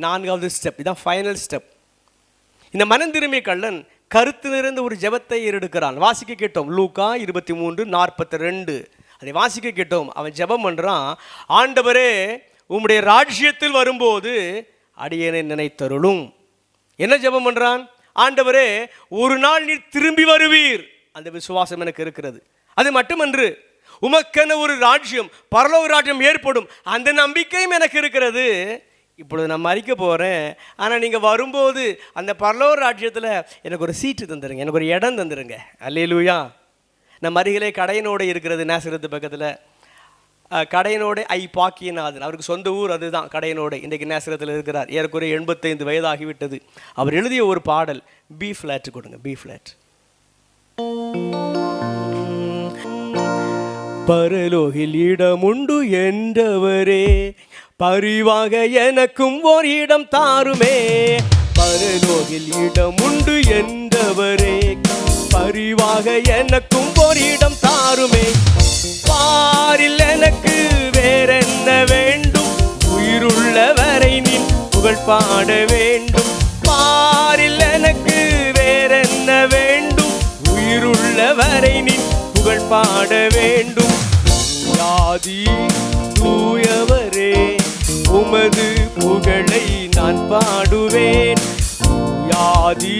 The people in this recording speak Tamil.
4வது ஸ்டெப், இதான் ஃபைனல் ஸ்டெப். இந்த மனம் திரும்பிய கள்ளன் கருத்து நிறைந்த ஒரு ஜெபத்தை ஏறெடுக்கிறான். வாசிக்க கேட்டோம், லூக்கா 23:42. அதை வாசிக்க கேட்டோம். அவன் ஜெபம் பண்ணுறான், ஆண்டவரே உம்முடைய ராஜ்யத்தில் வரும்போது அடியேனை நினைத்தருளும். என்ன ஜெபம் பண்ணுறான்? ஆண்டவரே ஒரு நாள் நீர் திரும்பி வருவீர், அந்த விசுவாசம் எனக்கு இருக்கிறது. அது மட்டுமன்று, உமக்கென ஒரு ராஜ்யம், பரலோக ராஜ்யம் ஏற்படும், அந்த நம்பிக்கையும் எனக்கு இருக்கிறது. இப்பொழுது நான் மறிக்க போகிறேன், ஆனால் நீங்கள் வரும்போது அந்த பரலோக ராஜ்யத்தில் எனக்கு ஒரு சீட்டு தந்துடுங்க, எனக்கு ஒரு இடம் தந்துடுங்க. அல்லேலூயா. நம்ம அருகிலே கடையனோடு இருக்கிறது, நேசரத்து பக்கத்தில் கடையனோடு பாக்கியநாதன், அவருக்கு சொந்த ஊர் அதுதான் கடையனோடு. இன்றைக்கு நேசரத்தில் இருக்கிறார். ஏறக்குறைய 85 வயதாகிவிட்டது. அவர் எழுதிய ஒரு பாடல், பி ஃப்ளாட் கொடுங்க, பி ஃப்ளாட். பரலோகில் இடமுண்டு என்றவரே, பரிவாக எனக்கும் ஒரு இடம் தாருமே. பரலோகில் இடமுண்டு என்றவரே, பரிவாக எனக்கும் ஒரு இடம் தாருமே. பாரில் எனக்கு வேறென்ன வேண்டும், உயிருள்ள வரை நின் புகழ் பாட வேண்டும். பாரில் எனக்கு வேறென்ன வேண்டும், உயிருள்ள வரை நின் புகழ் பாட வேண்டும். யாதி தூயவரே உமது புகழை நான் பாடுவேன். யாதி